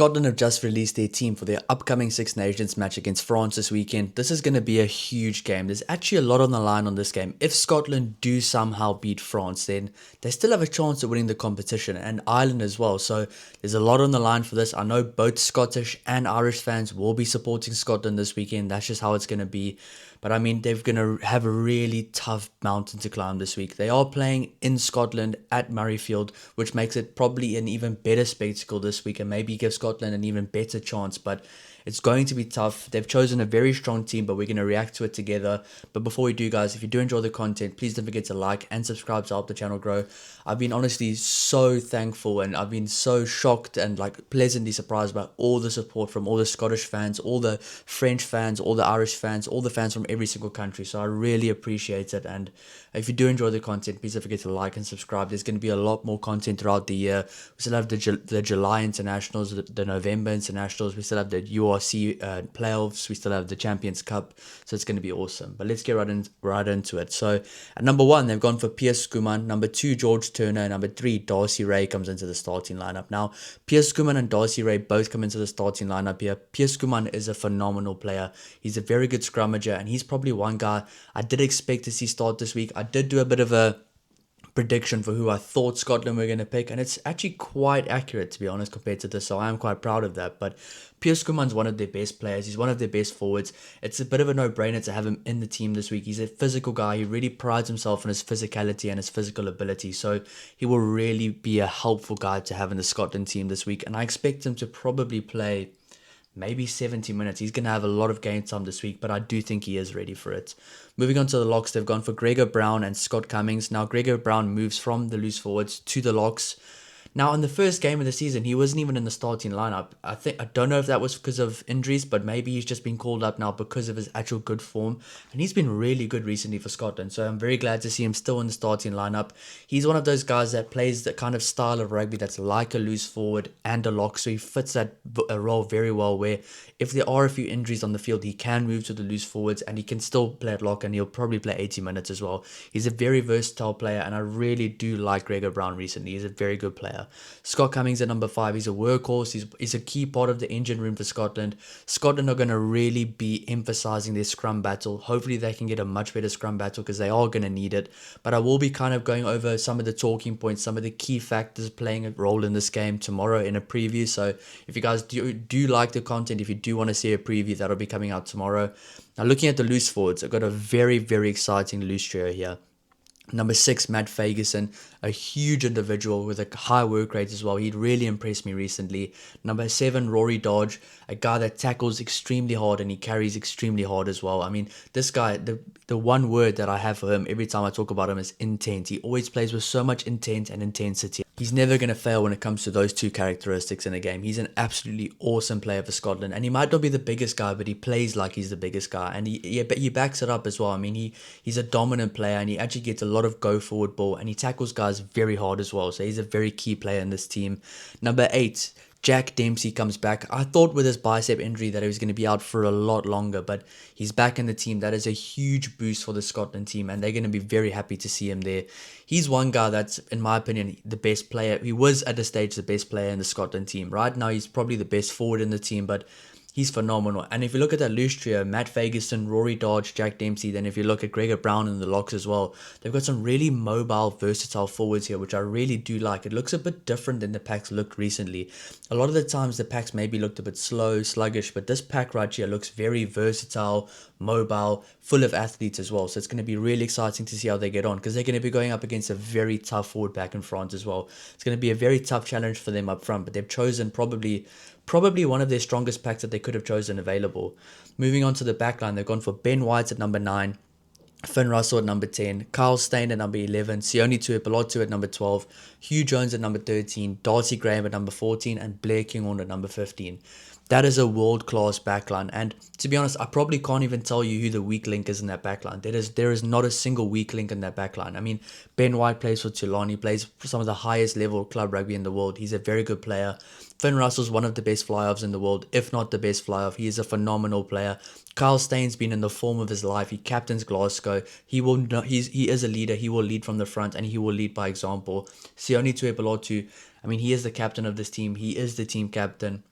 Scotland have just released their team for their upcoming Six Nations match against France this weekend. This is going to be a huge game. There's actually a lot on the line on this game. If Scotland do somehow beat France, then they still have a chance of winning the competition, and Ireland as well. So there's a lot on the line for this. I know both Scottish and Irish fans will be supporting Scotland this weekend. That's just how it's going to be. But I mean, they're going to have a really tough mountain to climb this week. They are playing in Scotland at Murrayfield, which makes it probably an even better spectacle this week and maybe give Scotland an even better chance. But it's going to be tough. They've chosen a very strong team, but we're going to react to it together. But before we do, guys, if you do enjoy the content, please don't forget to like and subscribe to help the channel grow. I've been honestly so thankful, and I've been so shocked and pleasantly surprised by all the support from all the Scottish fans, all the French fans, all the Irish fans, all the fans from every single country. So I really appreciate it. And if you do enjoy the content, please don't forget to like and subscribe. There's going to be a lot more content throughout the year. We still have the July internationals, the November internationals. We still have the URC playoffs. We still have the Champions Cup. So it's going to be awesome. But let's get right into it. So at number 1, they've gone for Piers Schoeman. Number 2, George Turner. Number 3, Darcy Ray comes into the starting lineup. Now, Piers Schoeman and Darcy Ray both come into the starting lineup here. Piers Schoeman is a phenomenal player. He's a very good scrummager, and he's probably one guy I did expect to see start this week. I did do a bit of a prediction for who I thought Scotland were going to pick, and it's actually quite accurate, to be honest, compared to this, so I am quite proud of that. But Piers Schoeman's one of their best players. He's one of their best forwards. It's a bit of a no-brainer to have him in the team this week. He's a physical guy. He really prides himself on his physicality and his physical ability, so he will really be a helpful guy to have in the Scotland team this week, and I expect him to probably play maybe 70 minutes. He's going to have a lot of game time this week, but I do think he is ready for it. Moving on to the locks, they've gone for Gregor Brown and Scott Cummings. Now, Gregor Brown moves from the loose forwards to the locks. Now, in the first game of the season, he wasn't even in the starting lineup. I don't know if that was because of injuries, but maybe he's just been called up now because of his actual good form. And he's been really good recently for Scotland, so I'm very glad to see him still in the starting lineup. He's one of those guys that plays the kind of style of rugby that's like a loose forward and a lock, so he fits that role very well, where if there are a few injuries on the field, he can move to the loose forwards and he can still play at lock, and he'll probably play 80 minutes as well. He's a very versatile player, and I really do like Gregor Brown recently. He's a very good player. Scott Cummings at number 5. He's a workhorse. He's a key part of the engine room for Scotland. Scotland are going to really be emphasizing their scrum battle. Hopefully they can get a much better scrum battle, because they are going to need it. But I will be kind of going over some of the talking points, some of the key factors playing a role in this game tomorrow in a preview. So if you guys do like the content, if you do want to see a preview, that'll be coming out tomorrow. Now, looking at the loose forwards, I've got a very, very exciting loose trio here. Number 6, Matt Fagerson, a huge individual with a high work rate as well. He'd really impressed me recently. Number 7, Rory Dodge, a guy that tackles extremely hard and he carries extremely hard as well. I mean, this guy, the one word that I have for him every time I talk about him is intent. He always plays with so much intent and intensity. He's never going to fail when it comes to those two characteristics in a game. He's an absolutely awesome player for Scotland, and he might not be the biggest guy, but he plays like he's the biggest guy, and he backs it up as well. I mean, he's a dominant player, and he actually gets a lot of go forward ball, and he tackles guys very hard as well. So he's a very key player in this team. Number 8, Jack Dempsey comes back. I thought with his bicep injury that he was going to be out for a lot longer, but he's back in the team. That is a huge boost for the Scotland team, and they're going to be very happy to see him there. He's one guy that's, in my opinion, the best player. He was at the stage the best player in the Scotland team. Right now, he's probably the best forward in the team, but he's phenomenal. And if you look at that loose trio, Matt Fagerson, Rory Dodge, Jack Dempsey, then if you look at Gregor Brown in the locks as well, they've got some really mobile, versatile forwards here, which I really do like. It looks a bit different than the packs looked recently. A lot of the times the packs maybe looked a bit slow, sluggish, but this pack right here looks very versatile, mobile, full of athletes as well. So it's going to be really exciting to see how they get on, because they're going to be going up against a very tough forward pack in France as well. It's going to be a very tough challenge for them up front, but they've chosen probably one of their strongest packs that they could have chosen available. Moving on to the backline, they've gone for Ben White at number 9, Finn Russell at number 10, Kyle Steyn at number 11, Sione Tuipulotu at number 12, Hugh Jones at number 13, Darcy Graham at number 14, and Blair Kinghorn at number 15. That is a world-class backline, and to be honest, I probably can't even tell you who the weak link is in that backline. There is not a single weak link in that backline. I mean, Ben White plays for Toulon. He plays for some of the highest level club rugby in the world. He's a very good player. Finn Russell's one of the best fly-offs in the world, if not the best fly-off. He is a phenomenal player. Kyle Steyn's been in the form of his life. He captains Glasgow. He is a leader. He will lead from the front, and he will lead by example. Sione Tuipulotu, I mean, he is the captain of this team. He is the team captain.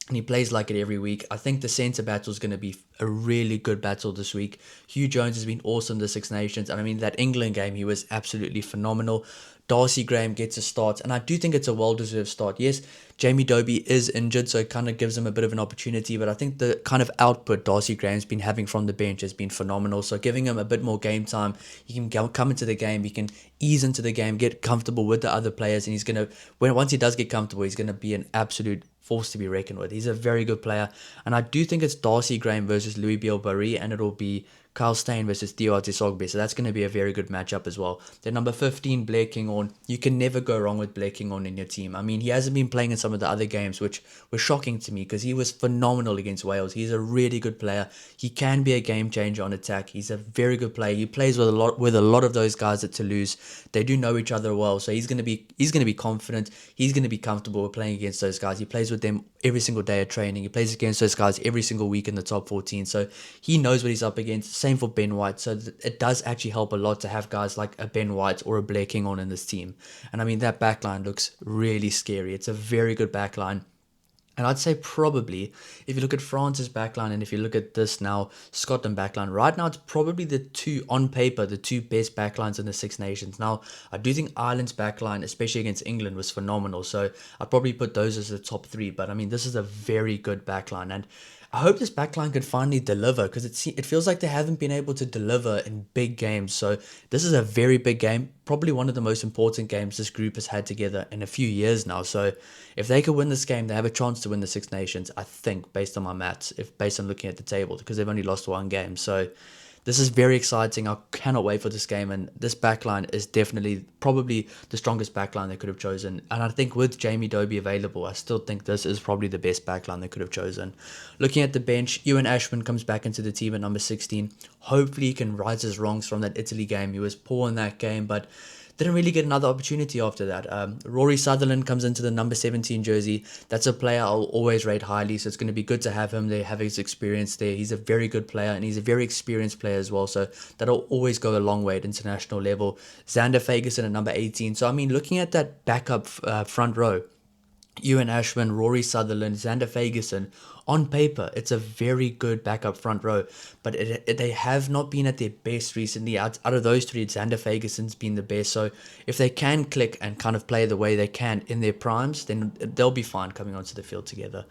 and he plays like it every week. I think the centre battle is going to be a really good battle this week. Hugh Jones has been awesome the Six Nations, and I mean that England game, he was absolutely phenomenal. Darcy Graham gets a start, and I do think it's a well-deserved start. Yes, Jamie Dobie is injured, so it kind of gives him a bit of an opportunity, but I think the kind of output Darcy Graham's been having from the bench has been phenomenal. So giving him a bit more game time, he can come into the game, he can ease into the game, get comfortable with the other players, and he's going to, once he does get comfortable, he's going to be an absolute force to be reckoned with. He's a very good player, and I do think it's Darcy Graham versus Louis Biel-Barry, and it'll be Kyle Steyn versus Theo Artisogbe, so that's going to be a very good matchup as well. Then number 15, Blair Kinghorn. You can never go wrong with Blair Kinghorn in your team. I mean, he hasn't been playing in some of the other games, which was shocking to me because he was phenomenal against Wales. He's a really good player. He can be a game changer on attack. He's a very good player. He plays with a lot of those guys at Toulouse. They do know each other well, so he's going to be confident. He's going to be comfortable with playing against those guys. He plays with them every single day at training. He plays against those guys every single week in the top 14, so he knows what he's up against. Same for Ben White, so it does actually help a lot to have guys like a Ben White or a Blair Kinghorn in this team. And I mean, that backline looks really scary. It's a very good backline. And I'd say probably, if you look at France's backline and if you look at this now, Scotland backline, right now it's probably on paper, the two best backlines in the Six Nations. Now, I do think Ireland's backline, especially against England, was phenomenal. So I'd probably put those as the top three. But I mean, this is a very good backline. And I hope this backline could finally deliver, because it feels like they haven't been able to deliver in big games. So this is a very big game, probably one of the most important games this group has had together in a few years now. So if they could win this game, they have a chance to win the Six Nations, I think, based on my maths, based on looking at the table, because they've only lost one game. So this is very exciting. I cannot wait for this game, and this backline is definitely probably the strongest backline they could have chosen. And I think with Jamie Dobie available, I still think this is probably the best backline they could have chosen. Looking at the bench, Ewan Ashman comes back into the team at number 16. Hopefully he can right his wrongs from that Italy game. He was poor in that game, but didn't really get another opportunity after that. Rory Sutherland comes into the number 17 jersey. That's a player I'll always rate highly, so it's going to be good to have him there, have his experience there. He's a very good player, and he's a very experienced player as well, so that'll always go a long way at international level. Xander Fagerson at number 18. So, I mean, looking at that backup front row, Ewan Ashman, Rory Sutherland, Xander Fagerson, on paper, it's a very good backup front row, but they have not been at their best recently. Out of those three, Xander Fagerson's been the best. So if they can click and kind of play the way they can in their primes, then they'll be fine coming onto the field together.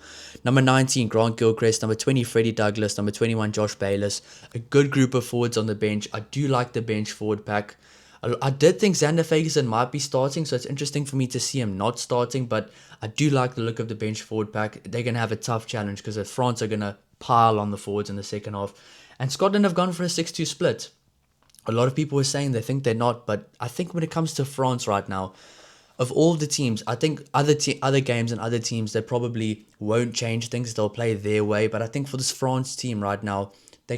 Number 19, Grant Gilchrist. Number 20, Freddie Douglas. Number 21, Josh Bayliss. A good group of forwards on the bench. I do like the bench forward pack. I did think Xander Fagerson might be starting, so it's interesting for me to see him not starting, but I do like the look of the bench forward pack. They're going to have a tough challenge because France are going to pile on the forwards in the second half. And Scotland have gone for a 6-2 split. A lot of people were saying they think they're not, but I think when it comes to France right now, of all the teams, I think other games and other teams, they probably won't change things. They'll play their way. But I think for this France team right now, they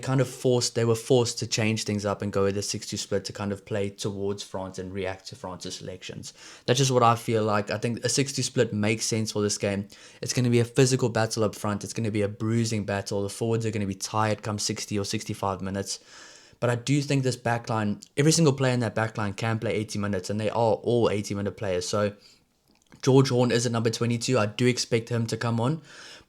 were forced to change things up and go with a 6-2 split to kind of play towards France and react to France's selections. That's just what I feel like. I think a 6-2 split makes sense for this game. It's going to be a physical battle up front. It's going to be a bruising battle. The forwards are going to be tired come 60 or 65 minutes. But I do think this backline, every single player in that backline can play 80 minutes, and they are all 80-minute players. So George Horn is at number 22. I do expect him to come on.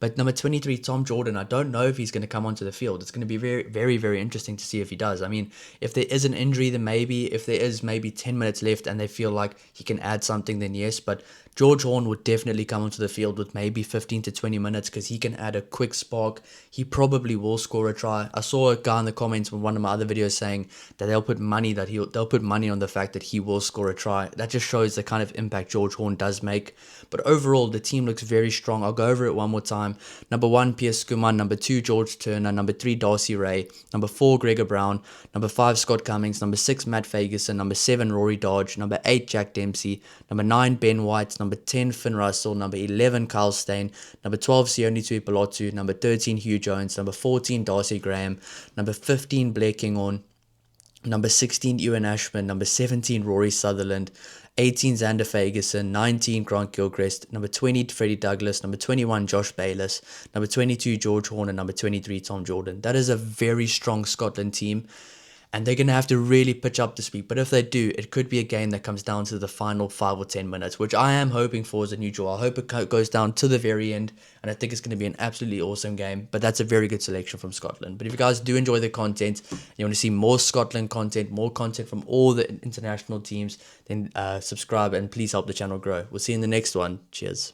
But number 23, Tom Jordan, I don't know if he's going to come onto the field. It's going to be very, very, very interesting to see if he does. I mean, if there is an injury, then maybe. If there is maybe 10 minutes left and they feel like he can add something, then yes. But George Horn would definitely come onto the field with maybe 15 to 20 minutes because he can add a quick spark. He probably will score a try. I saw a guy in the comments from one of my other videos saying that they'll put money on the fact that he will score a try. That just shows the kind of impact George Horn does make. But overall, the team looks very strong. I'll go over it one more time. Number 1, Piers Skuman. Number 2, George Turner. Number 3, Darcy Ray. Number 4, Gregor Brown. Number 5, Scott Cummings. Number 6, Matt Fagerson. Number 7, Rory Dodge. Number 8, Jack Dempsey. Number 9, Ben White. Number 10, Finn Russell. Number 11, Kyle Steyn. Number 12, Sione Tuipulotu. Number 13, Hugh Jones. Number 14, Darcy Graham. Number 15, Blair Kinghorn. Number 16, Ewan Ashman. Number 17, Rory Sutherland. 18, Xander Fagerson. 19, Grant Gilchrist. Number 20, Freddie Douglas. Number 21, Josh Bayliss. Number 22, George Horn. And number 23, Tom Jordan. That is a very strong Scotland team. and they're going to have to really pitch up this week. But if they do, it could be a game that comes down to the final 5 or 10 minutes, which I am hoping for as a neutral. I hope it goes down to the very end, and I think it's going to be an absolutely awesome game. But that's a very good selection from Scotland. But if you guys do enjoy the content, you want to see more Scotland content, more content from all the international teams, then subscribe and please help the channel grow. We'll see you in the next one. Cheers.